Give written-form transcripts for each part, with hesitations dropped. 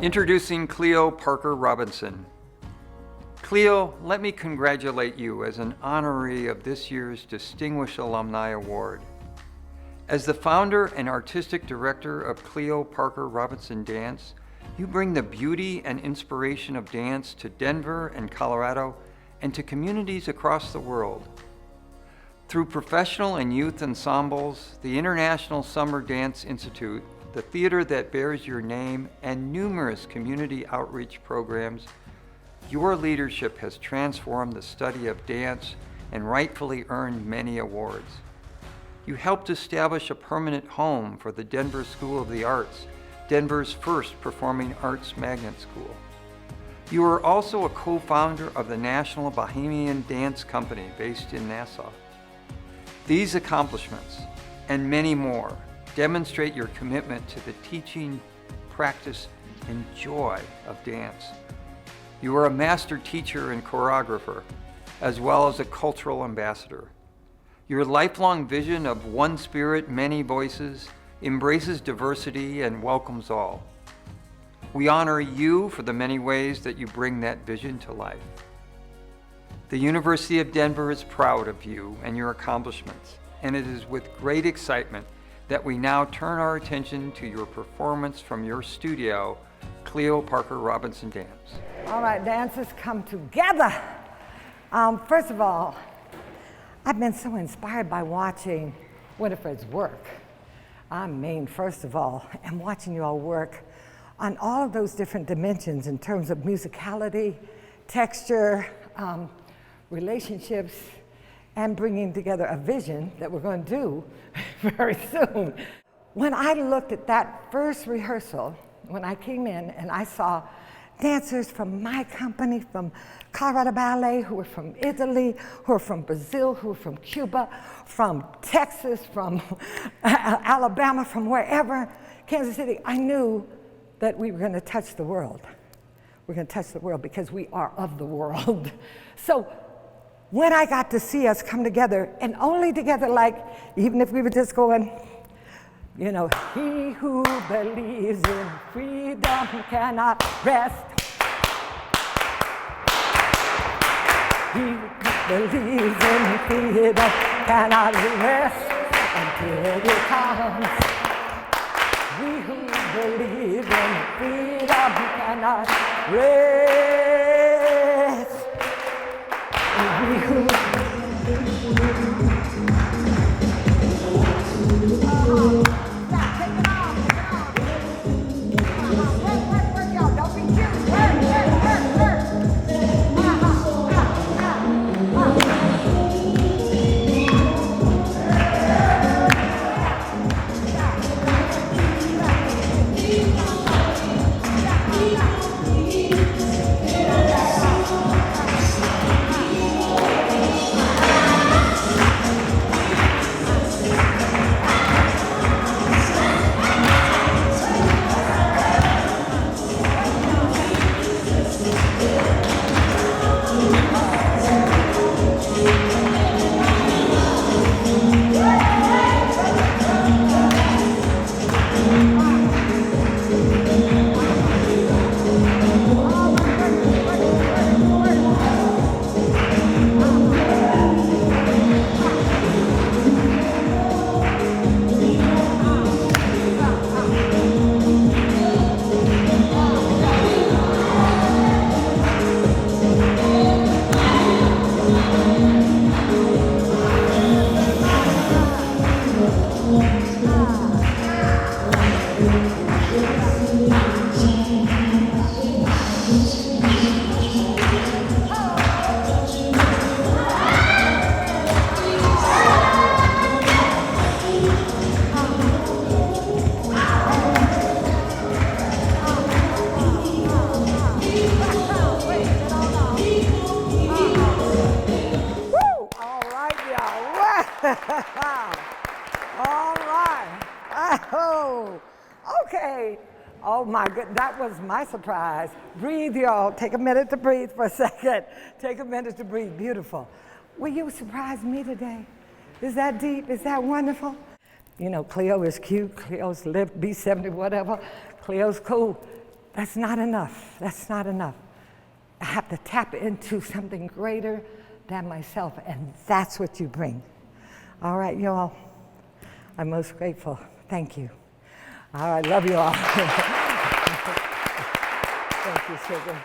Introducing Cleo Parker Robinson. Cleo, let me congratulate you as an honoree of this year's Distinguished Alumni Award. As the founder and artistic director of Cleo Parker Robinson Dance, you bring the beauty and inspiration of dance to Denver and Colorado and to communities across the world. Through professional and youth ensembles, the International Summer Dance Institute, the theater that bears your name, and numerous community outreach programs, your leadership has transformed the study of dance and rightfully earned many awards. You helped establish a permanent home for the Denver School of the Arts, Denver's first performing arts magnet school. You are also a co-founder of the National Bohemian Dance Company based in Nassau. These accomplishments, and many more, demonstrate your commitment to the teaching, practice, and joy of dance. You are a master teacher and choreographer, as well as a cultural ambassador. Your lifelong vision of one spirit, many voices, embraces diversity and welcomes all. We honor you for the many ways that you bring that vision to life. The University of Denver is proud of you and your accomplishments, and it is with great excitement that we now turn our attention to your performance from your studio, Cleo Parker Robinson Dance. All right, dancers come together. First of all, I've been so inspired by watching Winifred's work. First of all, and watching you all work on all of those different dimensions in terms of musicality, texture, relationships, and bringing together a vision that we're going to do very soon. When I looked at that first rehearsal, when I came in and I saw dancers from my company, from Colorado Ballet, who were from Italy, who were from Brazil, who were from Cuba, from Texas, from Alabama, from wherever, Kansas City, I knew that we were going to touch the world. We're going to touch the world because we are of the world. So when I got to see us come together, and only together, like, even if we were just going, you know, he who believes in freedom cannot rest. He who believes in freedom cannot rest until it comes. We who believe in freedom cannot rest. We who all right. Oh, okay. Oh my goodness, that was my surprise. Breathe, y'all. Take a minute to breathe for a second. Take a minute to breathe. Beautiful. Will you surprise me today? Is that deep? Is that wonderful? You know, Cleo is cute. Cleo's lived, be 70, whatever. Cleo's cool. that's not enough. That's not enough. I have to tap into something greater than myself, and that's what you bring. All right, you all, I'm most grateful. Thank you. All right, love you all. Thank you, sugar.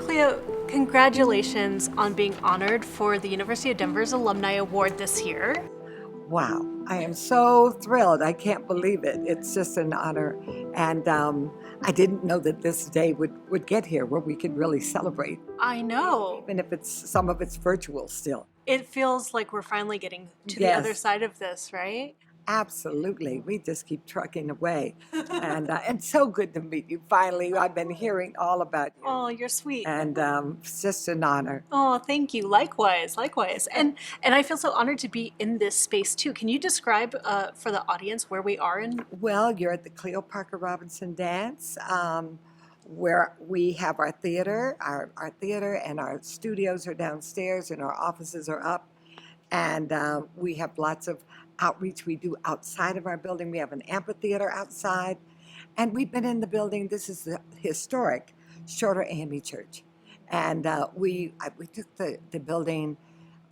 Cleo, congratulations on being honored for the University of Denver's Alumni Award this year. Wow, I am so thrilled. I can't believe it. It's just an honor. And I didn't know that this day would get here where we could really celebrate, I know. even if some of it's virtual still. It feels like we're finally getting to the Yes. other side of this, right? Absolutely. We just keep trucking away. And so good to meet you finally. I've been hearing all about you. Oh, you're sweet. And it's just an honor. Oh, thank you. Likewise, likewise. And I feel so honored to be in this space too. Can you describe for the audience where we are in? Well, you're at the Cleo Parker Robinson dance, where we have our theater. Our theater and our studios are downstairs and our offices are up. And we have lots of outreach we do outside of our building. We have an amphitheater outside. And we've been in the building. This is the historic Shorter AME Church. And we took the building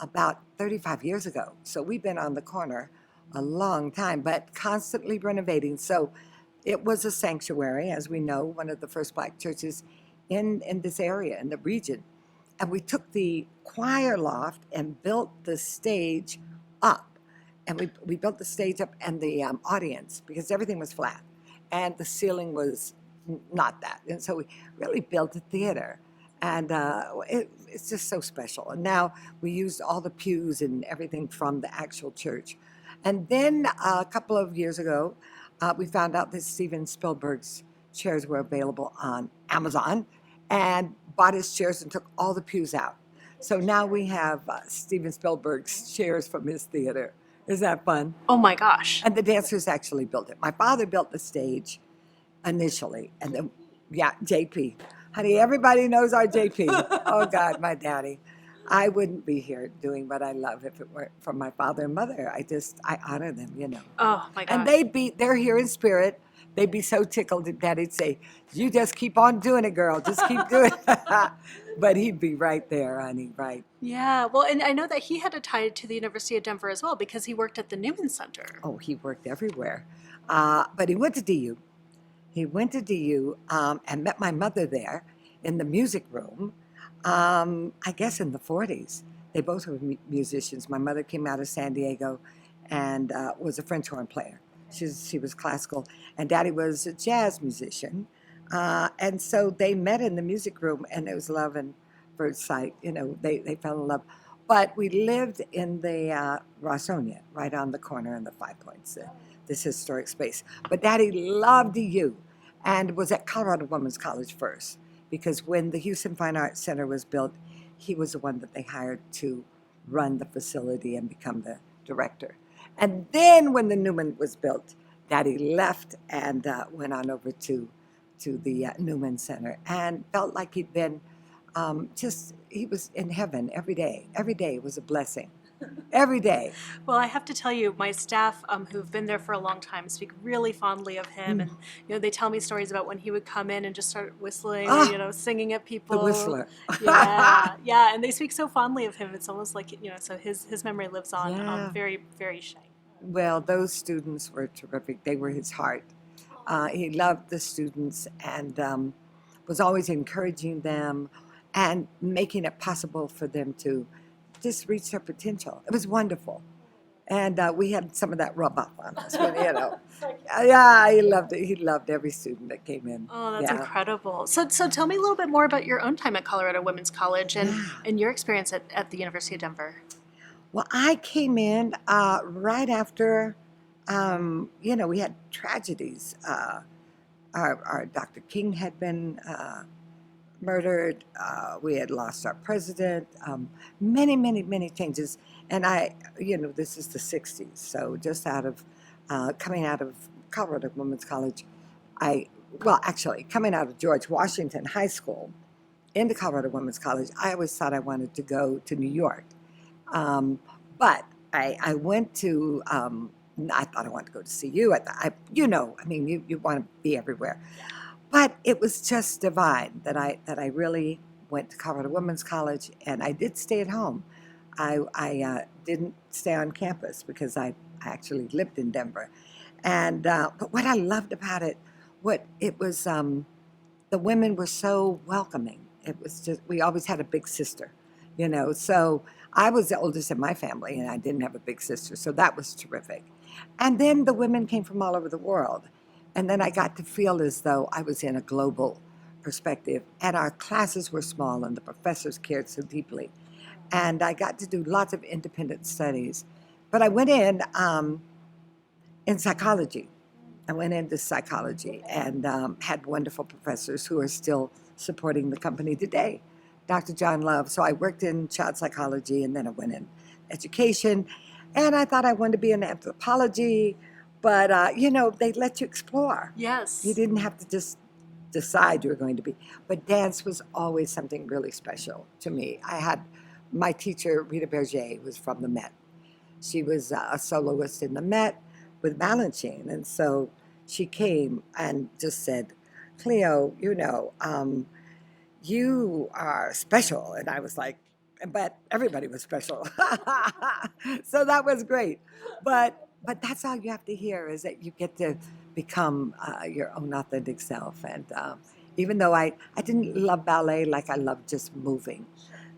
about 35 years ago. So we've been on the corner a long time, but constantly renovating. So it was a sanctuary, as we know, one of the first Black churches in this area, in the region. And we took the choir loft and built the stage up. And we built the stage up and the audience, because everything was flat. And the ceiling was not that. And so we really built a theater. And it's just so special. And now we used all the pews and everything from the actual church. And then a couple of years ago, we found out that Steven Spielberg's chairs were available on Amazon, and bought his chairs and took all the pews out. So now we have Steven Spielberg's chairs from his theater. Is that fun? Oh my gosh. And the dancers actually built it. My father built the stage initially, and then, yeah, JP. Honey, everybody knows our JP. Oh God, my daddy. I wouldn't be here doing what I love if it weren't for my father and mother. I honor them, you know. Oh my gosh. And they're here in spirit. They'd be so tickled that Daddy'd say, "You just keep on doing it, girl. Just keep doing it." But he'd be right there, honey, right. Yeah, well, and I know that he had a tie to the University of Denver as well because he worked at the Newman Center. Oh, he worked everywhere. But he went to DU. He went to DU and met my mother there in the music room, I guess in the 40s. They both were musicians. My mother came out of San Diego and was a French horn player. She was classical, and Daddy was a jazz musician. And so they met in the music room, and it was love and first sight. You know, they fell in love. But we lived in the Rawsonia, right on the corner in the Five Points, this historic space. But Daddy loved DU and was at Colorado Women's College first, because when the Houston Fine Arts Center was built, he was the one that they hired to run the facility and become the director. And then when the Newman was built, Daddy left and went on over to the Newman Center and felt like he'd been he was in heaven every day. Every day was a blessing. Every day. Well, I have to tell you, my staff who've been there for a long time speak really fondly of him, and they tell me stories about when he would come in and just start whistling, singing at people. The whistler. Yeah, and they speak so fondly of him. It's almost like so his memory lives on. Yeah. Very, very shy. Well, those students were terrific. They were his heart. He loved the students and was always encouraging them and making it possible for them to just reach their potential. It was wonderful. And we had some of that rub off on us. But, yeah, he loved it. He loved every student that came in. Oh, that's incredible. So tell me a little bit more about your own time at Colorado Women's College and your experience at the University of Denver. Well, I came in right after, we had tragedies. Our Dr. King had been murdered. We had lost our president. Many, many, many changes. And this is the 60s. So just coming out of Colorado Women's College, coming out of George Washington High School into Colorado Women's College, I always thought I wanted to go to New York. But I went to, I thought I wanted to go to CU. You want to be everywhere. But it was just divine that I really went to Colorado Women's College, and I did stay at home. I didn't stay on campus because I actually lived in Denver. And but what I loved about it, what it was, the women were so welcoming. It was just, we always had a big sister, you know. So I was the oldest in my family, and I didn't have a big sister, so that was terrific. And then the women came from all over the world, and then I got to feel as though I was in a global perspective. And our classes were small, and the professors cared so deeply. And I got to do lots of independent studies. But I went in psychology. I went into psychology and had wonderful professors who are still supporting the company today. Dr. John Love. So I worked in child psychology, and then I went in education. And I thought I wanted to be in anthropology, but you know, they let you explore. Yes. You didn't have to just decide you were going to be. But dance was always something really special to me. I had my teacher, Rita Berger, was from the Met. She was a soloist in the Met with Balanchine. And so she came and just said, Cleo, you know, you are special. And I was like, but everybody was special. So that was great. But that's all you have to hear, is that you get to become your own authentic self. And even though I didn't love ballet like I loved just moving,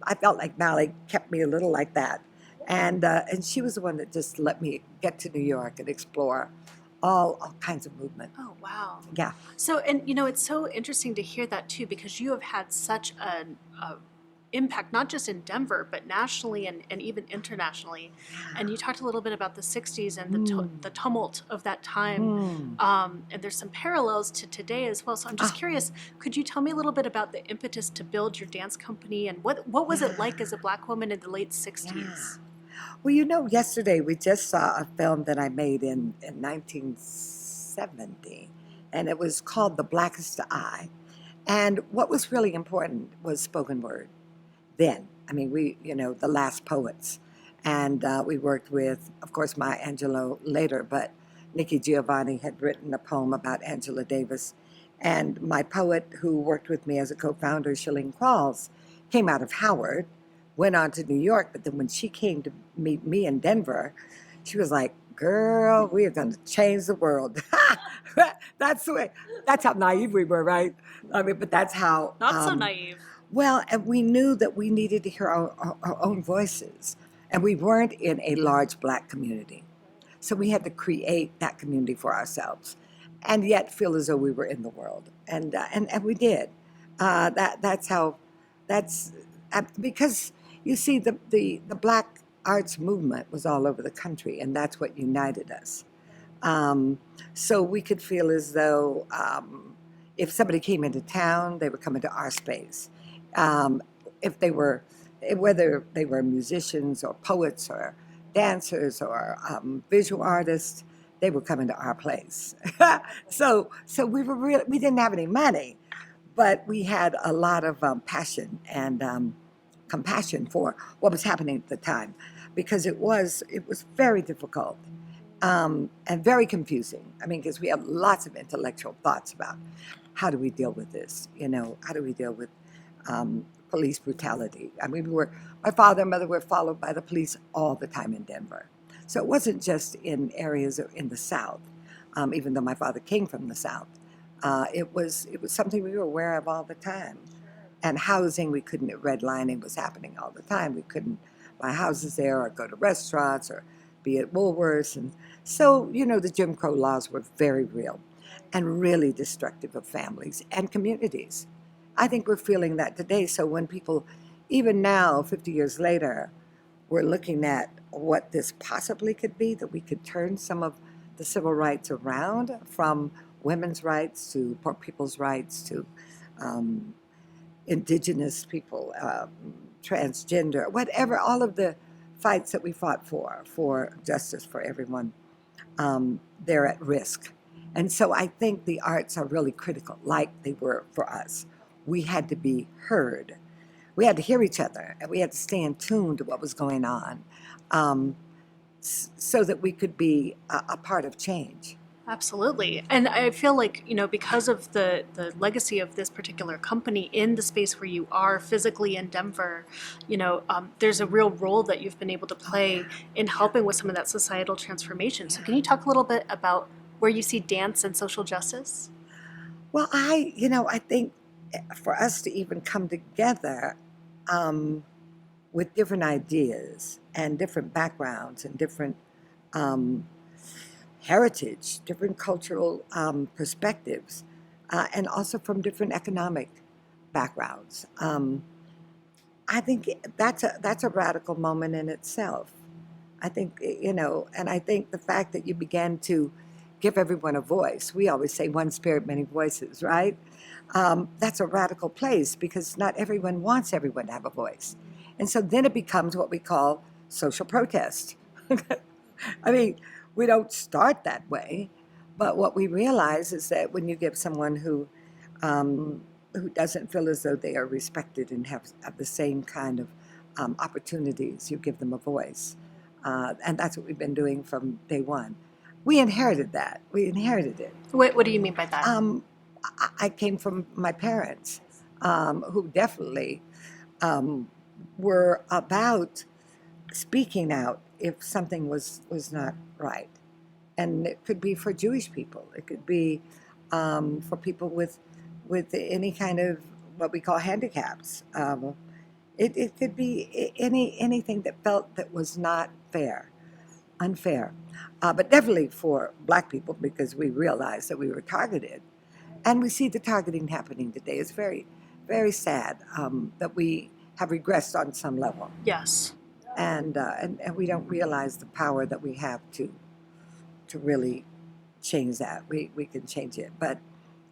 I felt like ballet kept me a little like that. And she was the one that just let me get to New York and explore all kinds of movement. Oh, wow. Yeah. So, and you know, it's so interesting to hear that too, because you have had such an impact, not just in Denver, but nationally and even internationally. And you talked a little bit about the 60s and the tumult of that time. And there's some parallels to today as well. So I'm just curious, could you tell me a little bit about the impetus to build your dance company, and what was it like as a Black woman in the late 60s? Yeah. Well, you know, yesterday we just saw a film that I made in 1970, and it was called The Blackest Eye. And what was really important was spoken word then. I mean, we, you know, the last poets. And we worked with, of course, Maya Angelou later, but Nikki Giovanni had written a poem about Angela Davis. And my poet who worked with me as a co-founder, Shilling Qualls, came out of Howard, went on to New York, but then when she came to meet me in Denver, she was like, girl, we are going to change the world. That's the way, that's how naive we were, right? I mean, but that's how. Not so naive. Well, and we knew that we needed to hear our own voices, and we weren't in a large Black community. So we had to create that community for ourselves, and yet feel as though we were in the world, and we did. That's how. That's because you see the Black arts movement was all over the country, and that's what united us. So we could feel as though if somebody came into town, they were coming to our space. If they were, whether they were musicians or poets or dancers or visual artists, they were coming to our place. So we were we didn't have any money, but we had a lot of passion and compassion for what was happening at the time, because it was very difficult and very confusing. I mean, because we had lots of intellectual thoughts about how do we deal with this? You know, how do we deal with police brutality? I mean, my father and mother were followed by the police all the time in Denver. So it wasn't just in areas in the South, even though my father came from the South. It was something we were aware of all the time. And housing, we couldn't, redlining was happening all the time. We couldn't buy houses there or go to restaurants or be at Woolworths. And so, you know, the Jim Crow laws were very real and really destructive of families and communities. I think we're feeling that today. So when people, even now, 50 years later, we're looking at what this possibly could be, that we could turn some of the civil rights around, from women's rights to poor people's rights to indigenous people, transgender, whatever, all of the fights that we fought for justice for everyone, they're at risk. And so I think the arts are really critical, like they were for us. We had to be heard. We had to hear each other, and we had to stay in tune to what was going on, so that we could be a part of change. Absolutely. And I feel like, because of the legacy of this particular company in the space where you are physically in Denver, there's a real role that you've been able to play in helping with some of that societal transformation. So can you talk a little bit about where you see dance and social justice? Well, I think for us to even come together um, with different ideas and different backgrounds and different um, heritage, different cultural perspectives, and also from different economic backgrounds. I think that's a radical moment in itself. I think, and I think the fact that you began to give everyone a voice. We always say one spirit, many voices, right? That's a radical place because not everyone wants everyone to have a voice. And so then it becomes what we call social protest. I mean, we don't start that way, but what we realize is that when you give someone who doesn't feel as though they are respected and have the same kind of opportunities, you give them a voice. And that's what we've been doing from day one. We inherited that. We inherited it. What do you mean by that? I came from my parents, who definitely um, were about speaking out if something was not right. And it could be for Jewish people. It could be for people with any kind of what we call handicaps. It could be anything that felt that was not fair, unfair. But definitely for Black people because we realized that we were targeted. And we see the targeting happening today. It's very, very sad that we have regressed on some level. Yes. And we don't realize the power that we have to really change that. We can change it. But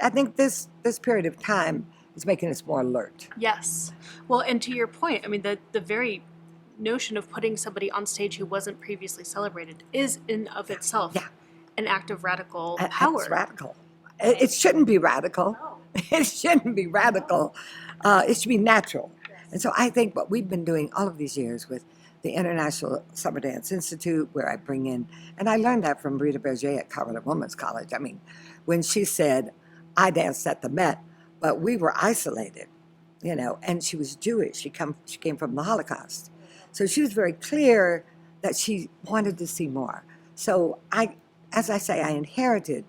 I think this period of time is making us more alert. Yes. Well, and to your point, I mean, the very notion of putting somebody on stage who wasn't previously celebrated is in of itself Yeah. an act of radical power. It's radical. It shouldn't be radical. It shouldn't be radical. It should be natural. And so I think what we've been doing all of these years with the International Summer Dance Institute, where I bring in, and I learned that from Rita Berger at Colorado Women's College. I mean, when she said, I danced at the Met, but we were isolated, and she was Jewish. She came from the Holocaust. So she was very clear that she wanted to see more. So as I say, I inherited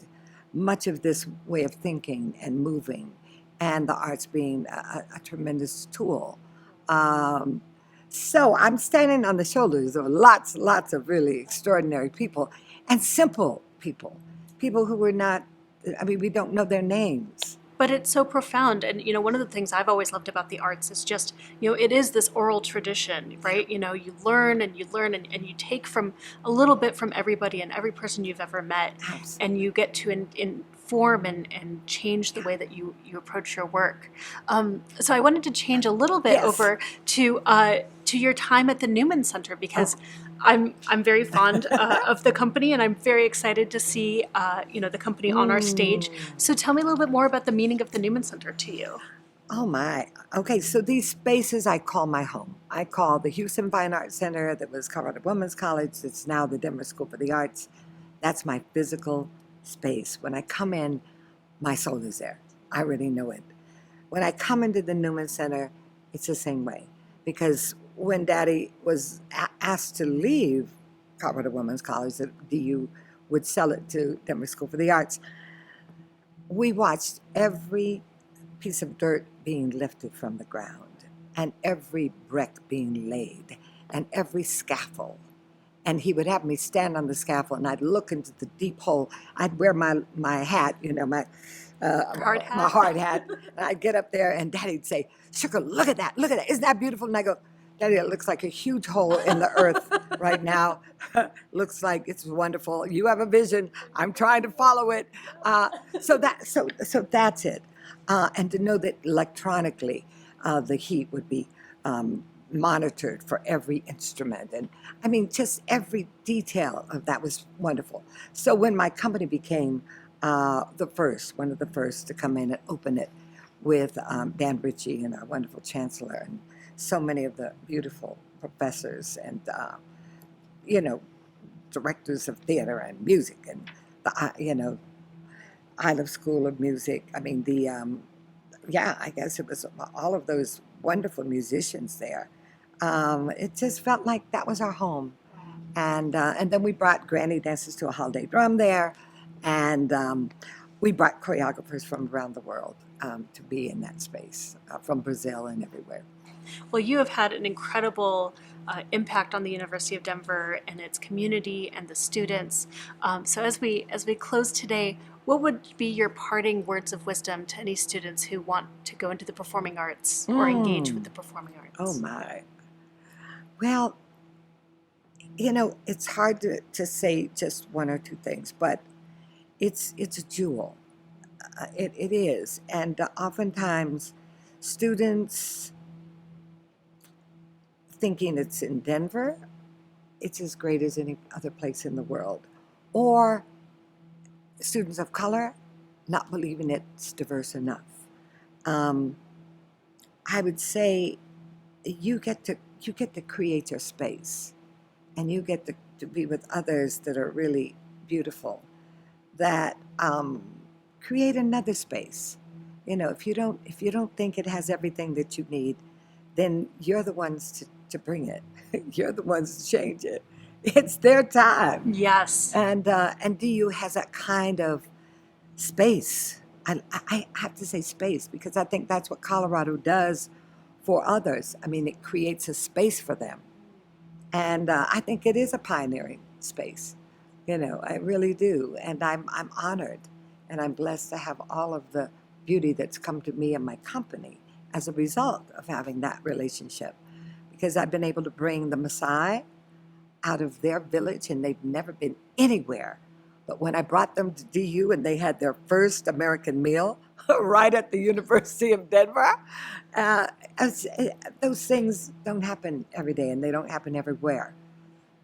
much of this way of thinking and moving, and the arts being a tremendous tool. So I'm standing on the shoulders of lots of really extraordinary people and simple people who were not, we don't know their names. But it's so profound. And, one of the things I've always loved about the arts is just, it is this oral tradition, right? You learn and you learn and you take from a little bit from everybody and every person you've ever met. Absolutely. And you get to inform and change the way that you approach your work. So I wanted to change a little bit Yes. over to your time at the Newman Center because I'm very fond of the company and I'm very excited to see the company on our stage. So tell me a little bit more about the meaning of the Newman Center to you. Oh my. Okay, so these spaces I call my home. I call the Houston Fine Arts Center that was Colorado Women's College. It's now the Denver School for the Arts. That's my physical space. When I come in, my soul is there. I already know it. When I come into the Newman Center, it's the same way. Because when Daddy was asked to leave Colorado Women's College, the DU would sell it to Denver School for the Arts, we watched every piece of dirt being lifted from the ground and every brick being laid and every scaffold. And he would have me stand on the scaffold and I'd look into the deep hole. I'd wear my hat, my Hard hat. my hard hat. And I'd get up there and Daddy'd say, Sugar, look at that. Isn't that beautiful? And I go, Daddy, it looks like a huge hole in the earth right now. Looks like it's wonderful. You have a vision. I'm trying to follow it. So that's it. And to know that electronically the heat would be monitored for every instrument. And just every detail of that was wonderful. So when my company became one of the first to come in and open it with Dan Ritchie and our wonderful chancellor and so many of the beautiful professors and, directors of theater and music and the Isle School of Music. I mean, I guess it was all of those wonderful musicians there. It just felt like that was our home. And then we brought granny dances to a holiday drum there, and we brought choreographers from around the world to be in that space, from Brazil and everywhere. Well, you have had an incredible impact on the University of Denver and its community and the students. So as we close today, what would be your parting words of wisdom to any students who want to go into the performing arts or engage with the performing arts? Oh my. Well, it's hard to say just one or two things, but it's a jewel. It is. And oftentimes students thinking it's in Denver, it's as great as any other place in the world. Or students of color not believing it's diverse enough. I would say you get to create your space, and you get to be with others that are really beautiful, that create another space. If you don't think it has everything that you need, then you're the ones to bring it. You're the ones to change it. It's their time. Yes. And DU has that kind of space. I have to say space, because I think that's what Colorado does for others. I mean, it creates a space for them. And I think it is a pioneering space. I really do. And I'm honored, and I'm blessed to have all of the beauty that's come to me and my company as a result of having that relationship. Because I've been able to bring the Maasai out of their village, and they've never been anywhere. But when I brought them to DU and they had their first American meal right at the University of Denver, those things don't happen every day, and they don't happen everywhere.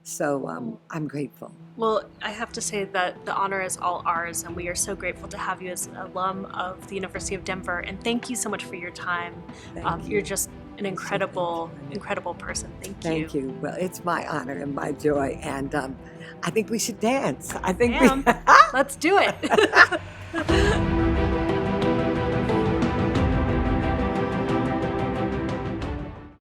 So I'm grateful. Well, I have to say that the honor is all ours, and we are so grateful to have you as an alum of the University of Denver. And thank you so much for your time. Thank you. You're just an incredible person. Thank you. Thank you. Well, it's my honor and my joy, and I think we should dance. I think Ma'am, let's do it.